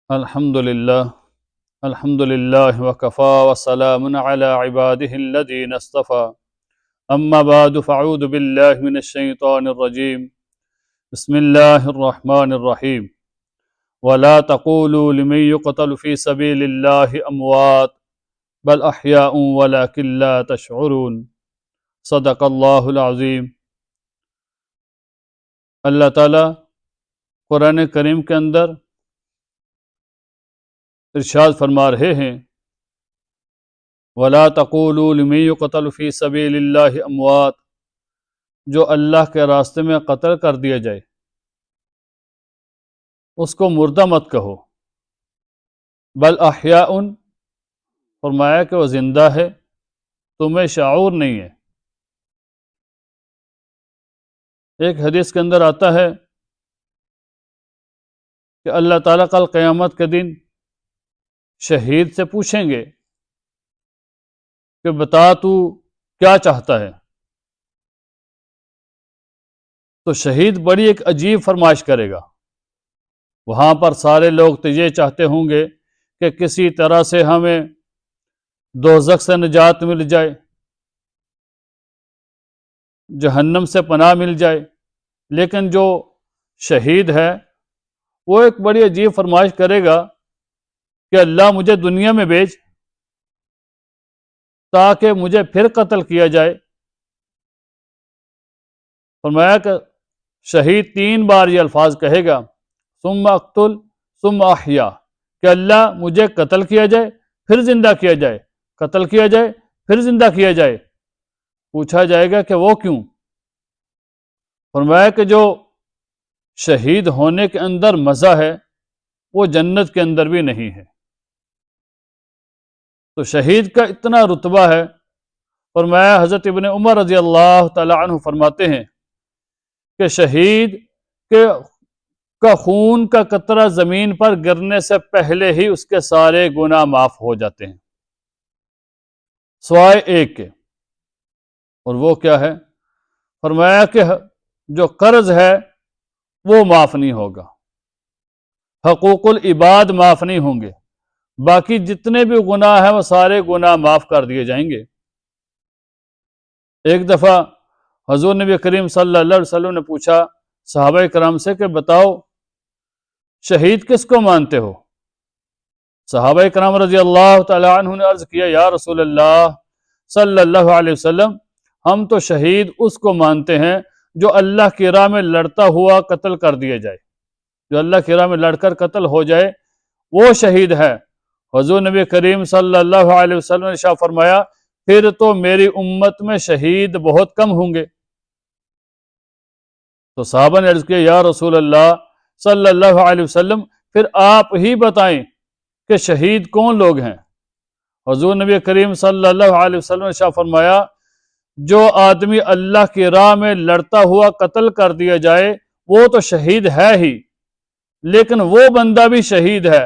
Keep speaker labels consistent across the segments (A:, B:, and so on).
A: الحمد للہ وکفا وسلام علی عباده الذین اصطفى اما بعد فاعوذ باللہ من الشیطان الرجیم بسم اللہ الرحمن الرحیم ولا تقولوا لمن يقتل في سبيل الله اموات بل احیاء ولكن لا تشعرون صدق اللہ العظیم۔ اللہ تعالیٰ قرآن کریم کے اندر ارشاد فرما رہے ہیں وَلَا تَقُولُوا لِمَن يُقْتَلُ فِي سَبِيلِ اللَّهِ اموات، جو اللہ کے راستے میں قتل کر دیا جائے اس کو مردہ مت کہو، بل احیاء، فرمایا کہ وہ زندہ ہے، تمہیں شعور نہیں ہے۔ ایک حدیث کے اندر آتا ہے کہ اللہ تعالیٰ کل قیامت کے دن شہید سے پوچھیں گے کہ بتا تو کیا چاہتا ہے، تو شہید بڑی ایک عجیب فرمائش کرے گا۔ وہاں پر سارے لوگ تو یہ چاہتے ہوں گے کہ کسی طرح سے ہمیں دوزخ سے نجات مل جائے، جہنم سے پناہ مل جائے، لیکن جو شہید ہے وہ ایک بڑی عجیب فرمائش کرے گا کہ اللہ مجھے دنیا میں بھیج تاکہ مجھے پھر قتل کیا جائے۔ فرمایا کہ شہید 3 بار یہ الفاظ کہے گا، ثم اقتل ثم احیا، کہ اللہ مجھے قتل کیا جائے پھر زندہ کیا جائے، قتل کیا جائے پھر زندہ کیا جائے۔ پوچھا جائے گا کہ وہ کیوں؟ فرمایا کہ جو شہید ہونے کے اندر مزہ ہے وہ جنت کے اندر بھی نہیں ہے۔ تو شہید کا اتنا رتبہ ہے۔ فرمایا حضرت ابن عمر رضی اللہ تعالی عنہ فرماتے ہیں کہ شہید کا خون کا قطرہ زمین پر گرنے سے پہلے ہی اس کے سارے گناہ معاف ہو جاتے ہیں سوائے ایک کے، اور وہ کیا ہے؟ فرمایا کہ جو قرض ہے وہ معاف نہیں ہوگا، حقوق العباد معاف نہیں ہوں گے، باقی جتنے بھی گناہ ہیں وہ سارے گناہ معاف کر دیے جائیں گے۔ ایک دفعہ حضور نبی کریم صلی اللہ علیہ وسلم نے پوچھا صحابہ کرام سے کہ بتاؤ شہید کس کو مانتے ہو؟ صحابہ کرام رضی اللہ تعالی عنہ نے عرض کیا یا رسول اللہ صلی اللہ علیہ وسلم، ہم تو شہید اس کو مانتے ہیں جو اللہ کی راہ میں لڑتا ہوا قتل کر دیا جائے، جو اللہ کی راہ میں لڑ کر قتل ہو جائے وہ شہید ہے۔ حضور نبی کریم صلی اللہ علیہ وسلم نے ارشاد فرمایا پھر تو میری امت میں شہید بہت کم ہوں گے۔ تو صحابہ نے عرض کیا یا رسول اللہ صلی اللہ علیہ وسلم، پھر آپ ہی بتائیں کہ شہید کون لوگ ہیں؟ حضور نبی کریم صلی اللہ علیہ وسلم نے ارشاد فرمایا جو آدمی اللہ کی راہ میں لڑتا ہوا قتل کر دیا جائے وہ تو شہید ہے ہی، لیکن وہ بندہ بھی شہید ہے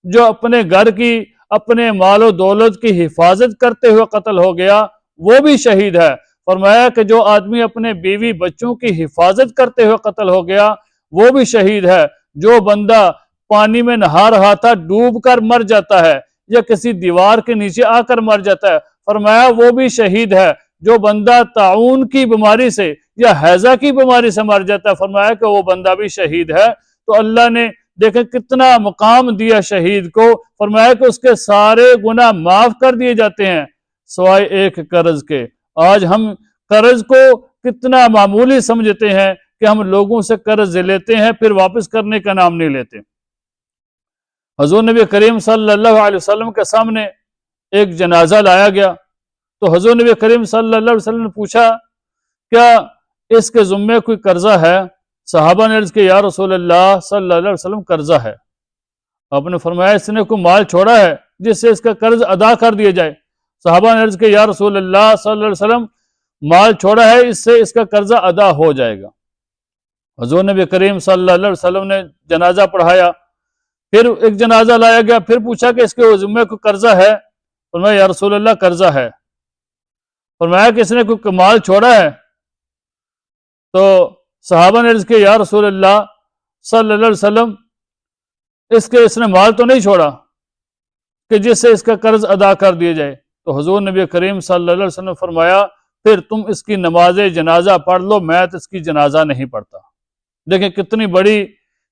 A: جو اپنے گھر کی، اپنے مال و دولت کی حفاظت کرتے ہوئے قتل ہو گیا، وہ بھی شہید ہے۔ فرمایا کہ جو آدمی اپنے بیوی بچوں کی حفاظت کرتے ہوئے قتل ہو گیا وہ بھی شہید ہے۔ جو بندہ پانی میں نہا رہا تھا ڈوب کر مر جاتا ہے یا کسی دیوار کے نیچے آ کر مر جاتا ہے، فرمایا وہ بھی شہید ہے۔ جو بندہ طاعون کی بیماری سے یا ہیضہ کی بیماری سے مر جاتا ہے، فرمایا کہ وہ بندہ بھی شہید ہے۔ تو اللہ نے دیکھیں کتنا مقام دیا شہید کو، فرمایا کہ اس کے سارے گناہ معاف کر دیے جاتے ہیں سوائے ایک قرض کے۔ آج ہم قرض کو کتنا معمولی سمجھتے ہیں کہ ہم لوگوں سے قرض لیتے ہیں پھر واپس کرنے کا نام نہیں لیتے۔ حضور نبی کریم صلی اللہ علیہ وسلم کے سامنے ایک جنازہ لایا گیا تو حضور نبی کریم صلی اللہ علیہ وسلم نے پوچھا کیا اس کے ذمے کوئی قرضہ ہے؟ صحابہ نے عرض کیا یا رسول اللہ صلی اللہ علیہ وسلم قرضہ ہے۔ آپ نے فرمایا اس نے کوئی مال چھوڑا ہے جس سے اس کا قرض ادا کر دیا جائے؟ صحابہ نے عرض کیا یا رسول اللہ صلی اللہ علیہ وسلم مال چھوڑا ہے، اس سے اس کا قرضہ ادا ہو جائے گا۔ حضور نبی کریم صلی اللہ علیہ وسلم نے جنازہ پڑھایا، پھر ایک جنازہ لایا گیا، پھر پوچھا کہ اس کے ذمے کوئی قرضہ ہے؟ فرمایا یا رسول اللہ قرضہ ہے۔ فرمایا کہ اس نے کوئی مال چھوڑا ہے؟ تو صحابہ نے عرض کیا یا رسول اللہ صلی اللہ علیہ وسلم اس نے مال تو نہیں چھوڑا کہ جس سے اس کا قرض ادا کر دیا جائے۔ تو حضور نبی کریم صلی اللہ علیہ وسلم نے فرمایا پھر تم اس کی نماز جنازہ پڑھ لو، میں تو اس کی جنازہ نہیں پڑھتا۔ دیکھیں کتنی بڑی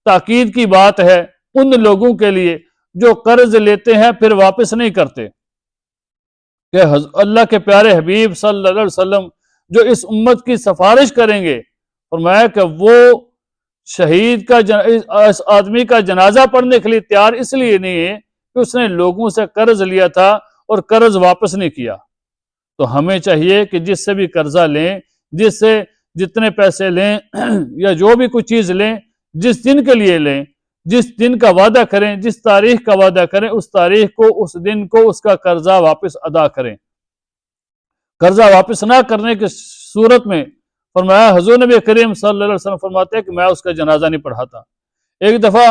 A: تاکید کی بات ہے ان لوگوں کے لیے جو قرض لیتے ہیں پھر واپس نہیں کرتے، کہ اللہ کے پیارے حبیب صلی اللہ علیہ وسلم جو اس امت کی سفارش کریں گے، فرمایا کہ وہ شہید کا اس آدمی کا جنازہ پڑھنے کے لیے تیار اس لیے نہیں ہے کہ اس نے لوگوں سے قرض لیا تھا اور قرض واپس نہیں کیا۔ تو ہمیں چاہیے کہ جس سے بھی قرضہ لیں، جس سے جتنے پیسے لیں یا جو بھی کوئی چیز لیں، جس دن کے لیے لیں، جس دن کا وعدہ کریں، جس تاریخ کا وعدہ کریں، اس تاریخ کو، اس دن کو اس کا قرضہ واپس ادا کریں۔ قرضہ واپس نہ کرنے کی صورت میں فرمایا حضور نبی کریم صلی اللہ علیہ وسلم فرماتے ہیں کہ میں اس کا جنازہ نہیں پڑھاتا۔ ایک دفعہ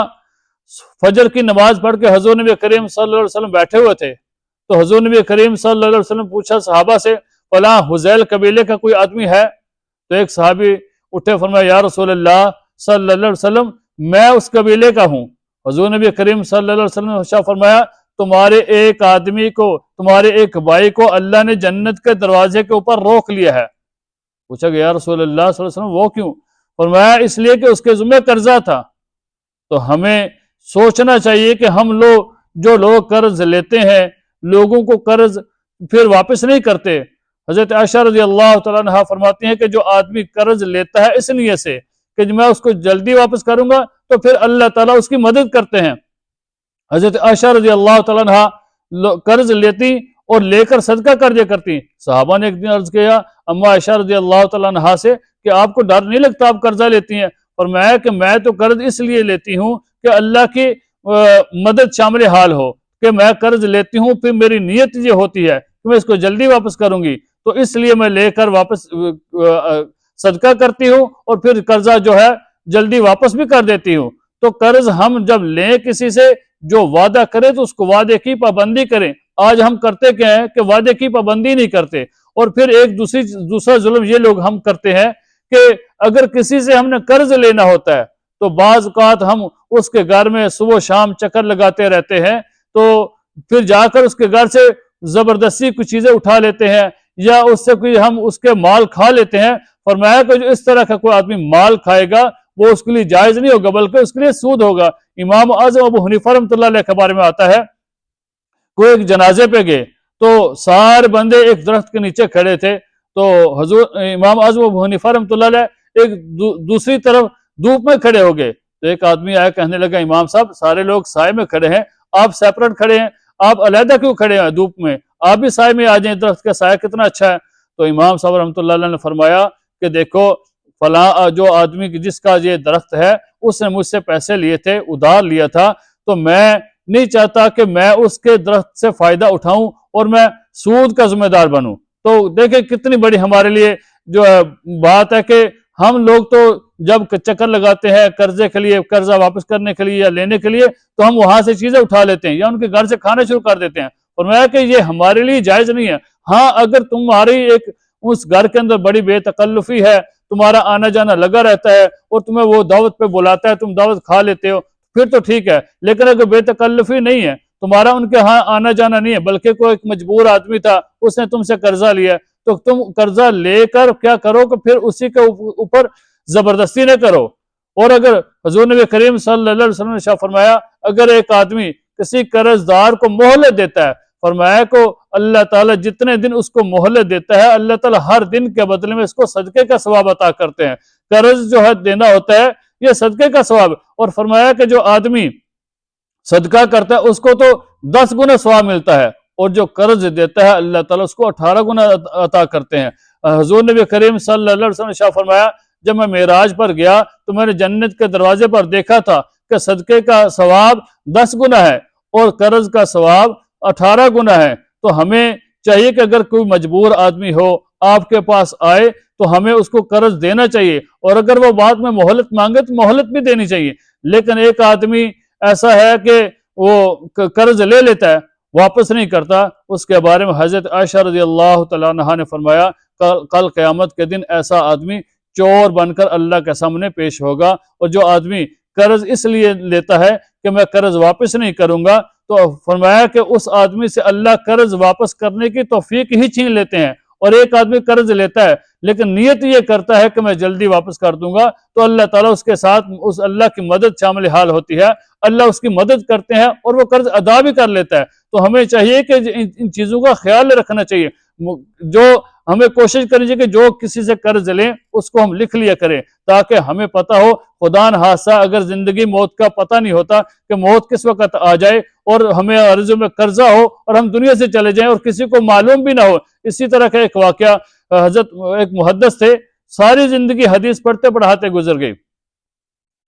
A: فجر کی نماز پڑھ کے حضور نبی کریم صلی اللہ علیہ وسلم بیٹھے ہوئے تھے، تو حضور نبی کریم صلی اللہ علیہ وسلم پوچھا صحابہ سے، فلاں حذیل قبیلے کا کوئی آدمی ہے؟ تو ایک صحابی اٹھے، فرمایا یا رسول اللہ صلی اللہ علیہ وسلم میں اس قبیلے کا ہوں۔ حضور نبی کریم صلی اللہ علیہ وسلم نے فرمایا تمہارے ایک آدمی کو، تمہارے ایک بھائی کو اللہ نے جنت کے دروازے کے اوپر روک لیا ہے۔ پوچھا گیا یا رسول اللہ صلی اللہ علیہ وسلم وہ کیوں؟ فرمایا اس لیے کہ اس کے ذمہ قرضہ تھا۔ تو ہمیں سوچنا چاہیے کہ ہم جو لوگ قرض لیتے ہیں، لوگوں کو قرض پھر واپس نہیں کرتے۔ حضرت عائشہ رضی اللہ تعالیٰ عنہا فرماتی ہیں کہ جو آدمی قرض لیتا ہے اس نیت سے کہ میں اس کو جلدی واپس کروں گا تو پھر اللہ تعالیٰ اس کی مدد کرتے ہیں۔ حضرت عائشہ رضی اللہ تعالیٰ عنہا قرض لیتی اور لے کر صدقہ کر دیا کرتی۔ صحابہ نے ایک دن عرض کیا اما عائشہ رضی اللہ تعالیٰ عنہا سے کہ آپ کو ڈر نہیں لگتا آپ قرضہ لیتی ہیں؟ فرمایا کہ میں تو قرض اس لیے لیتی ہوں کہ اللہ کی مدد شامل حال ہو، کہ میں قرض لیتی ہوں پھر میری نیت یہ ہوتی ہے کہ میں اس کو جلدی واپس کروں گی، تو اس لیے میں لے کر واپس صدقہ کرتی ہوں اور پھر قرضہ جو ہے جلدی واپس بھی کر دیتی ہوں۔ تو قرض ہم جب لیں کسی سے، جو وعدہ کرے تو اس کو وعدے کی پابندی کریں۔ آج ہم کرتے کیا ہیں کہ وعدے کی پابندی نہیں کرتے، اور پھر ایک دوسرا ظلم یہ لوگ ہم کرتے ہیں کہ اگر کسی سے ہم نے قرض لینا ہوتا ہے تو بعض اوقات ہم اس کے گھر میں صبح و شام چکر لگاتے رہتے ہیں، تو پھر جا کر اس کے گھر سے زبردستی کچھ چیزیں اٹھا لیتے ہیں یا اس سے کوئی ہم اس کے مال کھا لیتے ہیں۔ فرمایا کہ جو اس طرح کا کوئی آدمی مال کھائے گا وہ اس کے لیے جائز نہیں ہوگا بلکہ اس کے لیے سود ہوگا۔ امام اعظم ابو حنیفہ رحمۃ اللہ علیہ کے بارے میں آتا ہے، کوئی ایک جنازے پہ گئے تو سارے بندے ایک درخت کے نیچے کھڑے تھے، تو حضور امام اعظم ابو حنیفہ رحمۃ اللہ علیہ ایک دوسری طرف دھوپ میں کھڑے ہو گئے، تو ایک آدمی آیا کہنے لگا امام صاحب سارے لوگ سائے میں کھڑے ہیں، آپ سیپریٹ کھڑے ہیں، آپ علیحدہ کیوں کھڑے ہیں دھوپ میں؟ آپ بھی سائے میں آ جائیں، درخت کا سایہ کتنا اچھا ہے۔ تو امام صاحب رحمۃ اللہ علیہ نے فرمایا کہ دیکھو فلاں جو آدمی جس کا یہ درخت ہے اس نے مجھ سے پیسے لیے تھے، ادھار لیا تھا، تو میں نہیں چاہتا کہ میں اس کے درخت سے فائدہ اٹھاؤں اور میں سود کا ذمہ دار بنوں۔ تو دیکھیں کتنی بڑی ہمارے لیے جو ہے بات ہے کہ ہم لوگ تو جب چکر لگاتے ہیں قرضے کے لیے، قرضہ واپس کرنے کے لیے یا لینے کے لیے، تو ہم وہاں سے چیزیں اٹھا لیتے ہیں یا ان کے گھر سے کھانا شروع کر دیتے ہیں۔ فرمایا کہ یہ ہمارے لیے جائز نہیں ہے۔ ہاں اگر تمہاری ایک اس گھر کے اندر بڑی بے تکلفی ہے، تمہارا آنا جانا لگا رہتا ہے اور تمہیں وہ دعوت پہ بلاتا ہے، تم دعوت کھا لیتے ہو، پھر تو ٹھیک ہے، لیکن اگر بے تکلفی نہیں ہے، تمہارا ان کے ہاں آنا جانا نہیں ہے بلکہ کوئی ایک مجبور آدمی تھا اس نے تم سے قرضہ لیا، تو تم قرضہ لے کر کیا کرو کہ پھر اسی کے اوپر زبردستی نہ کرو۔ اور اگر حضور نبی کریم صلی اللہ علیہ وسلم نے فرمایا اگر ایک آدمی کسی قرض دار کو مہلت دیتا ہے، فرمایا کو اللہ تعالیٰ جتنے دن اس کو مہلت دیتا ہے اللہ تعالیٰ ہر دن کے بدلے میں اس کو صدقے کا ثواب عطا کرتے ہیں۔ قرض جو ہے دینا ہوتا ہے یہ صدقے کا ثواب، اور فرمایا کہ جو آدمی صدقہ کرتا ہے اس کو تو 10 گنا ثواب ملتا ہے، اور جو قرض دیتا ہے اللہ تعالیٰ اس کو 18 گنا عطا کرتے ہیں۔ حضور نبی کریم صلی اللہ علیہ وسلم نے شاہ فرمایا جب میں معراج پر گیا تو میں نے جنت کے دروازے پر دیکھا تھا کہ صدقے کا ثواب 10 گنا ہے اور قرض کا ثواب 18 گنا ہے۔ تو ہمیں چاہیے کہ اگر کوئی مجبور آدمی ہو آپ کے پاس آئے تو ہمیں اس کو قرض دینا چاہیے، اور اگر وہ بعد میں مہلت مانگے تو مہلت بھی دینی چاہیے۔ لیکن ایک آدمی ایسا ہے کہ وہ قرض لے لیتا ہے واپس نہیں کرتا، اس کے بارے میں حضرت عائشہ رضی اللہ تعالیٰ عنہا نے فرمایا کل قیامت کے دن ایسا آدمی چور بن کر اللہ کے سامنے پیش ہوگا، اور جو آدمی قرض اس لیے لیتا ہے کہ میں قرض واپس نہیں کروں گا، تو فرمایا کہ اس آدمی سے اللہ قرض واپس کرنے کی توفیق ہی چھین لیتے ہیں۔ اور ایک آدمی قرض لیتا ہے لیکن نیت یہ کرتا ہے کہ میں جلدی واپس کر دوں گا، تو اللہ تعالیٰ اس کے ساتھ اس اللہ کی مدد شامل حال ہوتی ہے، اللہ اس کی مدد کرتے ہیں اور وہ قرض ادا بھی کر لیتا ہے۔ تو ہمیں چاہیے کہ ان چیزوں کا خیال رکھنا چاہیے، جو ہمیں کوشش کرنی چاہیے کہ جو کسی سے قرض لیں اس کو ہم لکھ لیا کریں، تاکہ ہمیں پتہ ہو خدا نخواستہ اگر زندگی موت کا پتہ نہیں ہوتا کہ موت کس وقت آ جائے اور ہمیں عرضوں میں قرضہ ہو اور ہم دنیا سے چلے جائیں اور کسی کو معلوم بھی نہ ہو۔ اسی طرح کا ایک واقعہ، حضرت ایک محدث تھے، ساری زندگی حدیث پڑھتے پڑھاتے گزر گئی،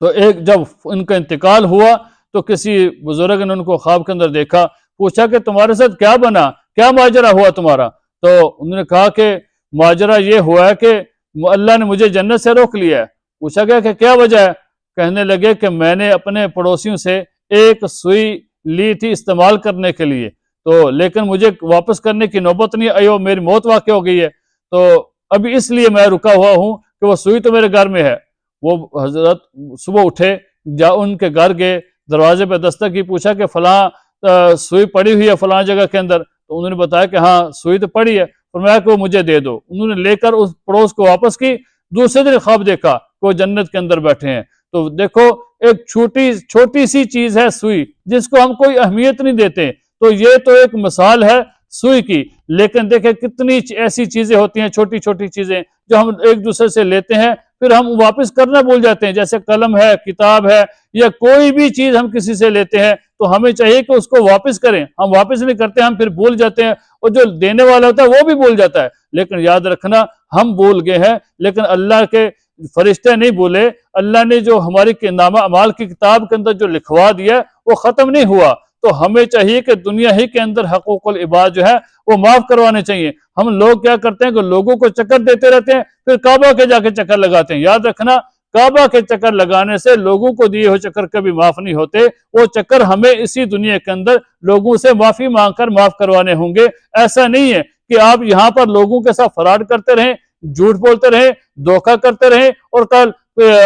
A: تو ایک جب ان کا انتقال ہوا تو کسی بزرگ نے ان کو خواب کے اندر دیکھا، پوچھا کہ تمہارے ساتھ کیا بنا، کیا ماجرا ہوا تمہارا؟ تو انہوں نے کہا کہ ماجرا یہ ہوا ہے کہ اللہ نے مجھے جنت سے روک لیا ہے۔ پوچھا گیا کہ کیا وجہ ہے؟ کہنے لگے کہ میں نے اپنے پڑوسیوں سے ایک سوئی لی تھی استعمال کرنے کے لیے، تو لیکن مجھے واپس کرنے کی نوبت نہیں آئی، میری موت واقع ہو گئی ہے، تو ابھی اس لیے میں رکا ہوا ہوں کہ وہ سوئی تو میرے گھر میں ہے۔ وہ حضرت صبح اٹھے، ان کے گھر گئے، دروازے پہ دستک کی، پوچھا کہ فلاں سوئی پڑی ہوئی ہے فلاں جگہ کے اندر، تو انہوں نے بتایا کہ ہاں سوئی تو پڑی ہے۔ فرمایا کہ وہ مجھے دے دو۔ انہوں نے لے کر اس پڑوس کو واپس کی، دوسرے دن خواب دیکھا کہ وہ جنت کے اندر بیٹھے ہیں۔ تو دیکھو ایک چھوٹی سی چیز ہے سوئی، جس کو ہم کوئی اہمیت نہیں دیتے، تو یہ تو ایک مثال ہے سوئی کی، لیکن دیکھیں کتنی ایسی چیزیں ہوتی ہیں، چھوٹی چھوٹی چیزیں جو ہم ایک دوسرے سے لیتے ہیں پھر ہم واپس کرنا بھول جاتے ہیں، جیسے قلم ہے، کتاب ہے، یا کوئی بھی چیز ہم کسی سے لیتے ہیں تو ہمیں چاہیے کہ اس کو واپس کریں۔ ہم واپس نہیں کرتے، ہم پھر بھول جاتے ہیں، اور جو دینے والا ہوتا ہے وہ بھی بھول جاتا ہے۔ لیکن یاد رکھنا ہم بھول گئے ہیں لیکن اللہ کے فرشتے نہیں بھولے، اللہ نے جو ہماری نامہ اعمال کی کتاب کے اندر جو لکھوا دیا وہ ختم نہیں ہوا۔ تو ہمیں چاہیے کہ دنیا ہی کے اندر حقوق العباد جو ہے وہ معاف کروانے چاہیے۔ ہم لوگ کیا کرتے ہیں کہ لوگوں کو چکر دیتے رہتے ہیں، پھر کعبہ کے جا کے چکر لگاتے ہیں۔ یاد رکھنا کعبہ کے چکر لگانے سے لوگوں کو دیے ہوئے چکر کبھی معاف نہیں ہوتے، وہ چکر ہمیں اسی دنیا کے اندر لوگوں سے معافی مانگ کر معاف کروانے ہوں گے۔ ایسا نہیں ہے کہ آپ یہاں پر لوگوں کے ساتھ فراڈ کرتے رہیں، جھوٹ بولتے رہیں، دھوکہ کرتے رہیں، اور کل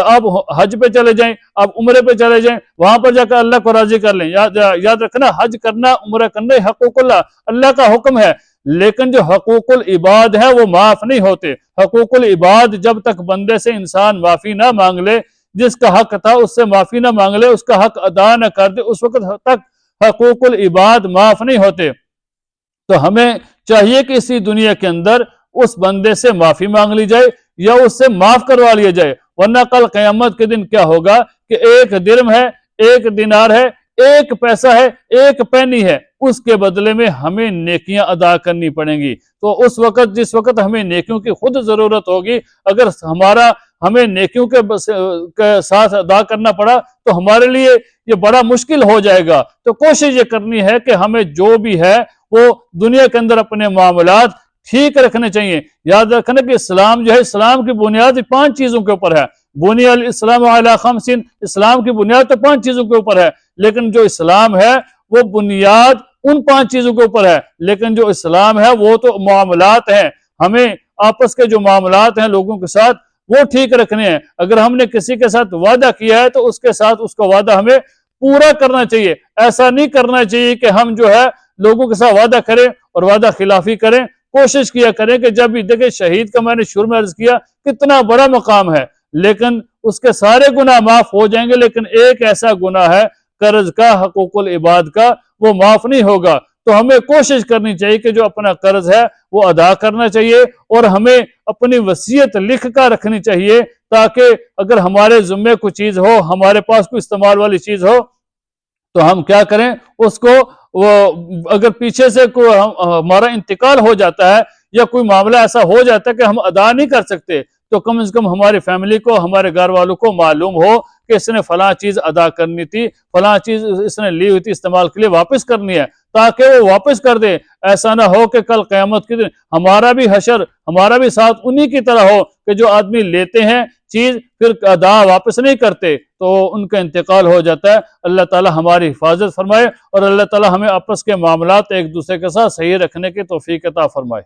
A: آپ حج پہ چلے جائیں، آپ عمرے پہ چلے جائیں، وہاں پر جا کر اللہ کو راضی کر لیں۔ یاد رکھنا حج کرنا، عمرہ کرنا حقوق اللہ کا حکم ہے، لیکن جو حقوق العباد ہے وہ معاف نہیں ہوتے۔ حقوق العباد جب تک بندے سے انسان معافی نہ مانگ لے، جس کا حق تھا اس سے معافی نہ مانگ لے، اس کا حق ادا نہ کر دے، اس وقت تک حقوق العباد معاف نہیں ہوتے۔ تو ہمیں چاہیے کہ اسی دنیا کے اندر اس بندے سے معافی مانگ لی جائے یا اس سے معاف کروا لیا جائے، ورنہ کل قیامت کے دن کیا ہوگا کہ ایک درم ہے، ایک دینار ہے، ایک پیسہ ہے، ایک پینی ہے، اس کے بدلے میں ہمیں نیکیاں ادا کرنی پڑیں گی۔ تو اس وقت جس وقت ہمیں نیکیوں کی خود ضرورت ہوگی، اگر ہمیں نیکیوں کے ساتھ ادا کرنا پڑا تو ہمارے لیے یہ بڑا مشکل ہو جائے گا۔ تو کوشش یہ کرنی ہے کہ ہمیں جو بھی ہے وہ دنیا کے اندر اپنے معاملات ٹھیک رکھنے چاہیے۔ یاد رکھنا کہ اسلام جو ہے، اسلام کی بنیاد 5 چیزوں کے اوپر ہے۔ بنی الاسلام علی 5، اسلام کی بنیاد تو 5 چیزوں کے اوپر ہے، لیکن جو اسلام ہے وہ بنیاد ان 5 چیزوں کے اوپر ہے، لیکن جو اسلام ہے وہ تو معاملات ہیں۔ ہمیں آپس کے جو معاملات ہیں لوگوں کے ساتھ وہ ٹھیک رکھنے ہیں۔ اگر ہم نے کسی کے ساتھ وعدہ کیا ہے تو اس کے ساتھ اس کا وعدہ ہمیں پورا کرنا چاہیے۔ ایسا نہیں کرنا چاہیے کہ ہم جو ہے لوگوں کے ساتھ وعدہ کریں اور وعدہ خلافی کریں۔ کوشش کیا کریں کہ جب بھی دیکھیں شہید کا میں نے شروع میں عرض کیا کتنا بڑا مقام ہے، لیکن اس کے سارے گناہ معاف ہو جائیں گے، لیکن ایک ایسا گناہ ہے قرض کا، حقوق العباد کا، وہ معاف نہیں ہوگا۔ تو ہمیں کوشش کرنی چاہیے کہ جو اپنا قرض ہے وہ ادا کرنا چاہیے، اور ہمیں اپنی وصیت لکھ کر رکھنی چاہیے، تاکہ اگر ہمارے ذمے کوئی چیز ہو، ہمارے پاس کوئی استعمال والی چیز ہو، تو ہم کیا کریں اس کو، اگر پیچھے سے ہمارا انتقال ہو جاتا ہے یا کوئی معاملہ ایسا ہو جاتا ہے کہ ہم ادا نہیں کر سکتے، تو کم از کم ہماری فیملی کو، ہمارے گھر والوں کو معلوم ہو کہ اس نے فلاں چیز ادا کرنی تھی، فلاں چیز اس نے لی ہوئی تھی استعمال کے لیے، واپس کرنی ہے، تاکہ وہ واپس کر دے۔ ایسا نہ ہو کہ کل قیامت کے دن ہمارا بھی حشر، ہمارا بھی ساتھ انہی کی طرح ہو کہ جو آدمی لیتے ہیں چیز پھر ادا واپس نہیں کرتے تو ان کا انتقال ہو جاتا ہے۔ اللہ تعالی ہماری حفاظت فرمائے، اور اللہ تعالی ہمیں آپس کے معاملات ایک دوسرے کے ساتھ صحیح رکھنے کی توفیق عطا فرمائے۔